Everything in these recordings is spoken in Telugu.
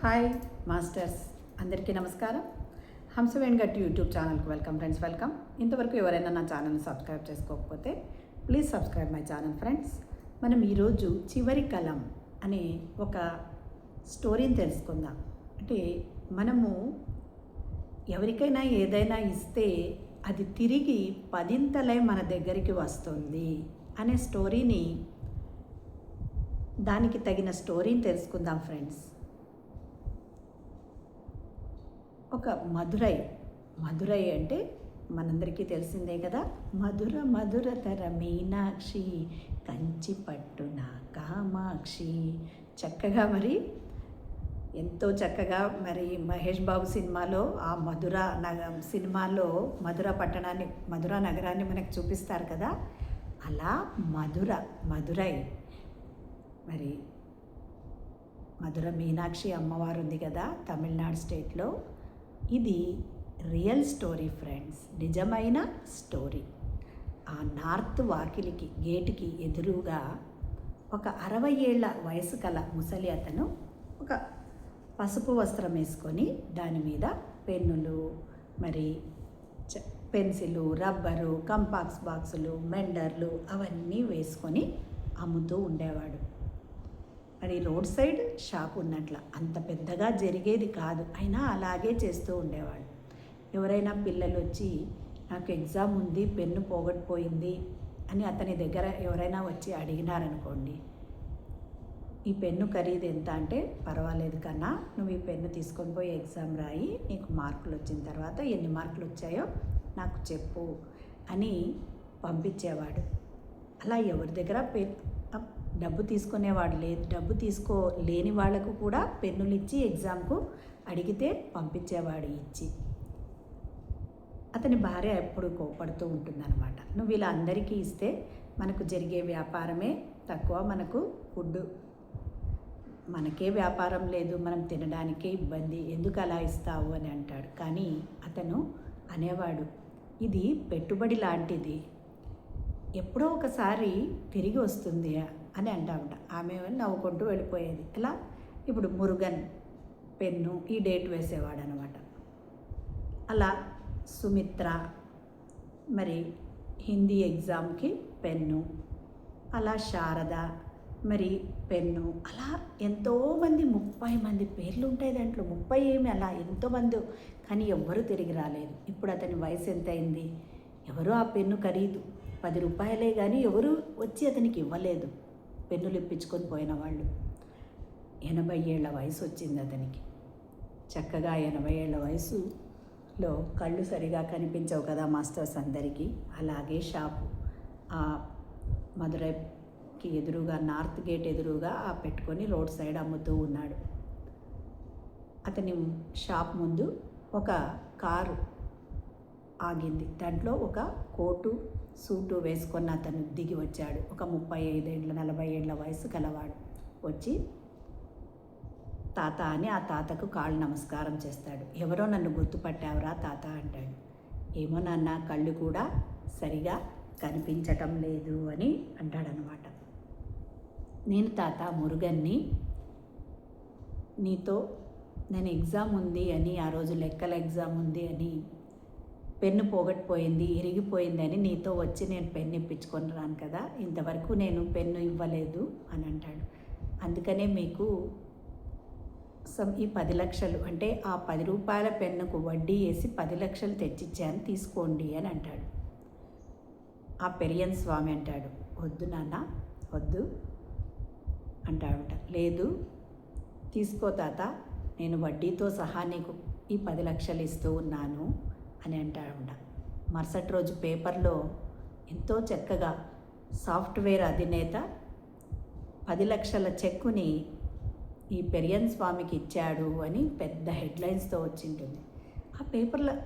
హాయ్ మాస్టర్స్, అందరికీ నమస్కారం. హంసవేణి గట్టి యూట్యూబ్ ఛానల్కి వెల్కమ్ ఫ్రెండ్స్, వెల్కమ్. ఇంతవరకు ఎవరైనా నా ఛానల్ని సబ్స్క్రైబ్ చేసుకోకపోతే please subscribe my channel friends. మనం ఈరోజు చివరి కలం అనే ఒక స్టోరీని తెలుసుకుందాం. అంటే మనము ఎవరికైనా ఏదైనా ఇస్తే అది తిరిగి పదింతలై మన దగ్గరికి వస్తుంది అనే స్టోరీని, దానికి తగిన స్టోరీని తెలుసుకుందాం ఫ్రెండ్స్. ఒక మధురై అంటే మనందరికీ తెలిసిందే కదా. మధుర మధురతర మీనాక్షి కంచి పట్టున కామాక్షి. చక్కగా ఎంతో చక్కగా మహేష్ బాబు సినిమాలో ఆ సినిమాలో మధుర నగరాన్ని మనకు చూపిస్తారు కదా. అలా మధురై మధుర మీనాక్షి అమ్మవారు ఉంది కదా తమిళనాడు స్టేట్లో. ఇది రియల్ స్టోరీ ఫ్రెండ్స్, నిజమైన స్టోరీ. ఆ నార్త్ వాకిలికి గేటుకి ఎదురుగా ఒక 60 ఏళ్ల వయసు కల ముసలి అతను ఒక పసుపు వస్త్రం వేసుకొని దాని మీద పెన్నులు, పెన్సిలు, రబ్బరు, కంపాక్స్ బాక్సులు, మెండర్లు అవన్నీ వేసుకొని అమ్ముతూ ఉండేవాడు. రోడ్ సైడ్ షాప్ ఉన్నట్ల, అంత పెద్దగా జరిగేది కాదు, అయినా అలాగే చేస్తూ ఉండేవాడు. ఎవరైనా పిల్లలు వచ్చి నాకు ఎగ్జామ్ ఉంది, పెన్ను పోగొట్టుపోయింది అని అతని దగ్గర ఎవరైనా వచ్చి అడిగినారనుకోండి, ఈ పెన్ను ఖరీదు ఎంత అంటే, పర్వాలేదు కన్నా, నువ్వు ఈ పెన్ను తీసుకొని పోయి ఎగ్జామ్ రాయి, నీకు మార్కులు వచ్చిన తర్వాత ఎన్ని మార్కులు వచ్చాయో నాకు చెప్పు అని పంపించేవాడు. అలా ఎవరి దగ్గర డబ్బు తీసుకునేవాడు లేదు. డబ్బు లేని వాళ్లకు కూడా పెన్నులు ఇచ్చి ఎగ్జామ్కు అడిగితే పంపించేవాడు ఇచ్చి. అతని భార్య ఎప్పుడు కోపడుతూ ఉంటుందన్నమాట. నువ్వు ఇలా అందరికీ ఇస్తే మనకు జరిగే వ్యాపారమే తక్కువ, మనకే వ్యాపారం లేదు, మనం తినడానికే ఇబ్బంది, ఎందుకు అలా ఇస్తావు అని అంటాడు. కానీ అతను అనేవాడు, ఇది పెట్టుబడి లాంటిది, ఎప్పుడో ఒకసారి తిరిగి వస్తుంది అని అంటామంట. ఆమె నవ్వుకుంటూ వెళ్ళిపోయేది. ఇలా ఇప్పుడు మురుగన్ పెన్ను ఈ డేట్ వేసేవాడు అనమాట. అలా సుమిత్ర హిందీ ఎగ్జామ్కి పెన్ను, అలా శారద పెన్ను, అలా ఎంతోమంది 30 మంది పేర్లు ఉంటాయి దాంట్లో. 30 ఏమి, అలా ఎంతోమంది, కానీ ఎవ్వరూ తిరిగి రాలేదు. ఇప్పుడు అతని వయసు ఎంత అయింది, ఎవరు ఆ పెన్ను ఖరీదు 10 రూపాయలే, కానీ ఎవరు వచ్చి అతనికి ఇవ్వలేదు. పెన్నులు ఇప్పించుకొని పోయిన వాళ్ళు. 80 ఏళ్ల వయసు వచ్చింది అతనికి. చక్కగా 80 ఏళ్ల వయసులో కళ్ళు సరిగా కనిపించవు కదా మాస్టర్స్ అందరికీ. అలాగే షాపు ఆ మధురైకి ఎదురుగా, నార్త్ గేట్ ఎదురుగా పెట్టుకొని రోడ్ సైడ్ అమ్ముతూ ఉన్నాడు. అతని షాప్ ముందు ఒక కారు ఆగింది. దాంట్లో ఒక కోటు సూటు వేసుకొని అతను దిగి వచ్చాడు. ఒక 35 ఏళ్ళ 40 ఏళ్ళ వయసు కలవాడు. వచ్చి తాత అని ఆ తాతకు కాళ్ళు నమస్కారం చేస్తాడు. ఎవరో నన్ను గుర్తుపట్టావురా తాత అంటాడు. ఏమో నాన్న, కళ్ళు కూడా సరిగా కనిపించటం లేదు అని అంటాడనమాట. నేను తాత మురుగన్ని, నీతో నేను ఎగ్జామ్ ఉంది అని, ఆ రోజు లెక్కల ఎగ్జామ్ ఉంది అని, పెన్ను పోగొట్టుపోయింది, ఇరిగిపోయింది అని నీతో వచ్చి నేను పెన్ను ఇప్పించుకొని రాను కదా, ఇంతవరకు నేను పెన్ను ఇవ్వలేదు అని అంటాడు. అందుకనే మీకు ఈ 10 లక్షలు అంటే ఆ 10 రూపాయల పెన్నుకు వడ్డీ వేసి 10 లక్షలు తెచ్చిచ్చాను, తీసుకోండి అని అంటాడు. ఆ పెరియన్ స్వామి అంటాడు, వద్దు నాన్న, వద్దు అంటాడంట. లేదు, తీసుకో తాత, నేను వడ్డీతో సహా నీకు ఈ 10 లక్షలు ఇస్తూ ఉన్నాను అని అంటాడంట. మరుసటి రోజు పేపర్లో ఎంతో చక్కగా సాఫ్ట్వేర్ అధినేత 10 లక్షల చెక్కుని ఈ పెరియన్ స్వామికి ఇచ్చాడు అని పెద్ద హెడ్లైన్స్తో వచ్చింటుంది. ఆ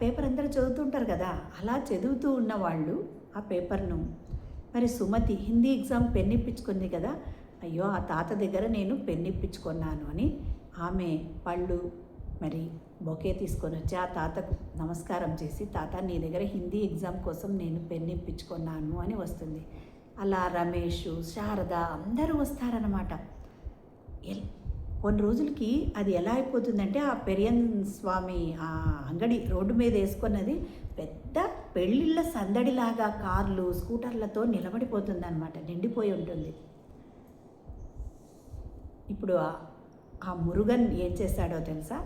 పేపర్ అందరూ చదువుతుంటారు కదా. అలా చదువుతూ ఉన్న వాళ్ళు ఆ పేపర్ను, సుమతి హిందీ ఎగ్జామ్ పెన్ ఇప్పించుకుంది కదా, అయ్యో ఆ తాత దగ్గర నేను పెన్ ఇప్పించుకున్నాను అని ఆమె పళ్ళు బొకే తీసుకొని వచ్చి ఆ తాతకు నమస్కారం చేసి, తాత నీ దగ్గర హిందీ ఎగ్జామ్ కోసం నేను పెన్ ఇప్పించుకున్నాను అని వస్తుంది. అలా రమేష్, శారద అందరూ వస్తారన్నమాట. కొన్ని రోజులకి అది ఎలా అయిపోతుందంటే ఆ పెరియన్ స్వామి ఆ అంగడి రోడ్డు మీద వేసుకున్నది పెద్ద పెళ్ళిళ్ళ సందడిలాగా కార్లు స్కూటర్లతో నిలబడిపోతుందన్నమాట, నిండిపోయి ఉంటుంది. ఇప్పుడు ఆ మురుగన్ ఏం చేశాడో తెలుసా,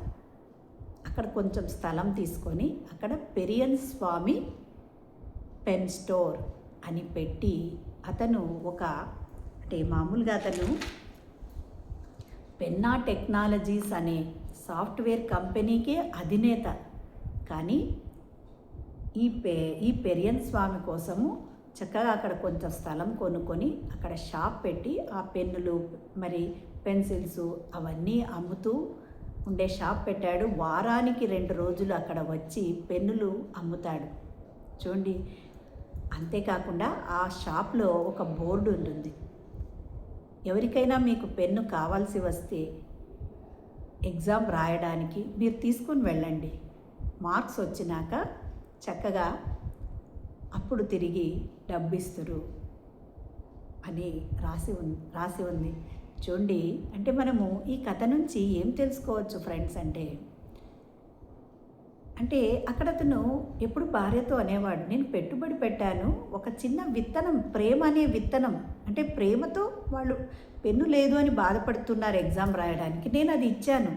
అక్కడ కొంచెం స్థలం తీసుకొని అక్కడ పెరియన్ స్వామి పెన్ స్టోర్ అని పెట్టి అతను అంటే మామూలుగా అతను పెన్నా టెక్నాలజీస్ అనే సాఫ్ట్వేర్ కంపెనీకే అధినేత. కానీ ఈ పెరియన్ స్వామి కోసము చక్కగా అక్కడ కొంచెం స్థలం కొనుక్కొని అక్కడ షాప్ పెట్టి ఆ పెన్నులు మరి పెన్సిల్స్ అవన్నీ అమ్ముతూ ఉండే షాప్ పెట్టాడు. వారానికి 2 రోజులు అక్కడ వచ్చి పెన్నులు అమ్ముతాడు చూడండి. అంతేకాకుండా ఆ షాప్లో ఒక బోర్డు ఉంటుంది, ఎవరికైనా మీకు పెన్ను కావాల్సి వస్తే ఎగ్జామ్ రాయడానికి మీరు తీసుకుని వెళ్ళండి, మార్క్స్ వచ్చినాక చక్కగా అప్పుడు తిరిగి డబ్బిస్తురు అని రాసి ఉంది చూడండి. అంటే మనము ఈ కథ నుంచి ఏం తెలుసుకోవచ్చు ఫ్రెండ్స్ అంటే అక్కడ అతను ఎప్పుడు భార్యతో అనేవాడు, నేను పెట్టుబడి పెట్టాను ఒక చిన్న విత్తనం, ప్రేమ అనే విత్తనం, అంటే ప్రేమతో వాళ్ళు పెన్ను లేదు అని బాధపడుతున్నారు ఎగ్జామ్ రాయడానికి, నేను అది ఇచ్చాను.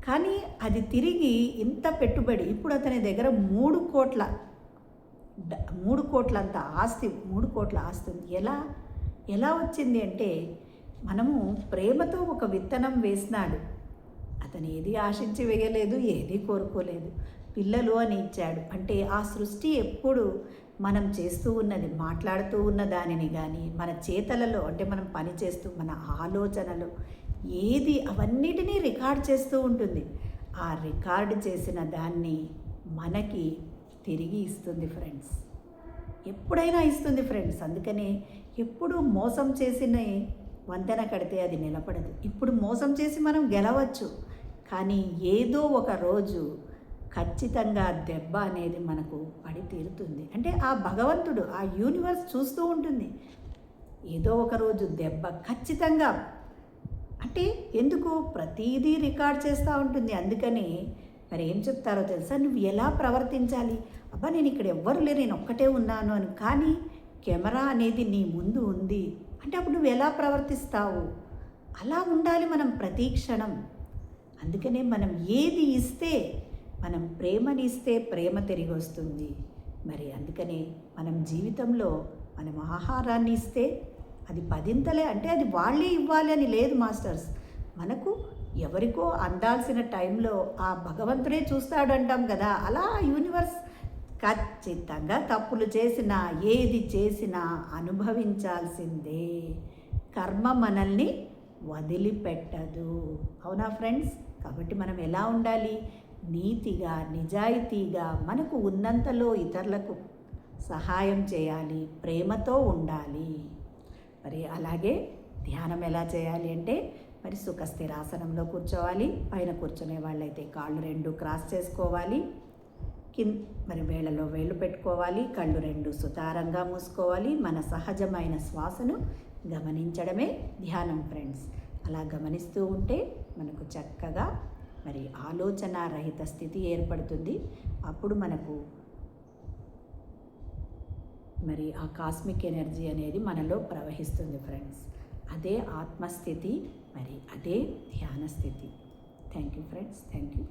కానీ అది తిరిగి ఇంత పెట్టుబడి, ఇప్పుడు అతని దగ్గర 3 కోట్లంత ఆస్తి, 3 కోట్ల ఆస్తి ఉంది. ఎలా వచ్చింది అంటే మనము ప్రేమతో ఒక విత్తనం వేసినాడు, అతను ఏది ఆశించి వేయలేదు, ఏది కోరుకోలేదు, పిల్లలు అని ఇచ్చాడు. అంటే ఆ సృష్టి ఎప్పుడు మనం చేస్తూ ఉన్నది, మాట్లాడుతూ ఉన్న దానిని కానీ మన చేతలలో, అంటే మనం పని చేస్తూ మన ఆలోచనలు ఏది అవన్నిటినీ రికార్డ్ చేస్తూ ఉంటుంది. ఆ రికార్డు చేసిన దాన్ని మనకి తిరిగి ఇస్తుంది ఫ్రెండ్స్, ఎప్పుడైనా ఇస్తుంది ఫ్రెండ్స్. అందుకనే ఎప్పుడు మోసం చేసిన వంతెన కడితే అది నిలబడదు. ఇప్పుడు మోసం చేసి మనం గెలవచ్చు, కానీ ఏదో ఒక రోజు ఖచ్చితంగా దెబ్బ అనేది మనకు పడి తీరుతుంది. అంటే ఆ భగవంతుడు, ఆ యూనివర్స్ చూస్తూ ఉంటుంది, ఏదో ఒక రోజు దెబ్బ ఖచ్చితంగా. అంటే ఎందుకు ప్రతీదీ రికార్డ్ చేస్తూ ఉంటుంది. అందుకని మరి ఏం చెప్తారో తెలుసా, నువ్వు ఎలా ప్రవర్తించాలి, అబ్బా నేను ఇక్కడ ఎవ్వరు లేరు, నేను ఒక్కటే ఉన్నాను అని, కానీ కెమెరా అనేది నీ ముందు ఉంది అంటే అప్పుడు నువ్వు ఎలా ప్రవర్తిస్తావు, అలా ఉండాలి మనం ప్రతి క్షణం. అందుకనే మనం ఏది ఇస్తే, మనం ప్రేమని ఇస్తే ప్రేమ తిరిగి వస్తుంది. మరి అందుకనే మనం జీవితంలో మనం ఆహారాన్ని ఇస్తే అది 10ంతలే, అంటే అది వాళ్ళే ఇవ్వాలి అని లేదు మాస్టర్స్. మనకు ఎవరికో అందాల్సిన టైంలో ఆ భగవంతుడే చూస్తాడు అంటాం కదా, అలా యూనివర్స్ ఖచ్చితంగా తప్పులు చేసినా ఏది చేసినా అనుభవించాల్సిందే. కర్మ మనల్ని వదిలిపెట్టదు, అవునా ఫ్రెండ్స్? కాబట్టి మనం ఎలా ఉండాలి, నీతిగా నిజాయితీగా మనకు ఉన్నంతలో ఇతరులకు సహాయం చేయాలి, ప్రేమతో ఉండాలి. మరి అలాగే ధ్యానం ఎలా చేయాలి అంటే మరి సుఖస్థిరాసనంలో కూర్చోవాలి, పైన కూర్చునే వాళ్ళైతే కాళ్ళు 2 క్రాస్ చేసుకోవాలి, మరి వేళ్ళలో వేళ్ళు పెట్టుకోవాలి, కళ్ళు 2 సుతారంగా మూసుకోవాలి. మన సహజమైన శ్వాసను గమనించడమే ధ్యానం ఫ్రెండ్స్. అలా గమనిస్తూ ఉంటే మనకు చక్కగా మరి ఆలోచన రహిత స్థితి ఏర్పడుతుంది. అప్పుడు మనకు మరి ఆ కాస్మిక్ ఎనర్జీ అనేది మనలో ప్రవహిస్తుంది ఫ్రెండ్స్. అదే ఆత్మస్థితి, మరి అదే ధ్యాన స్థితి. Thank you friends, thank you.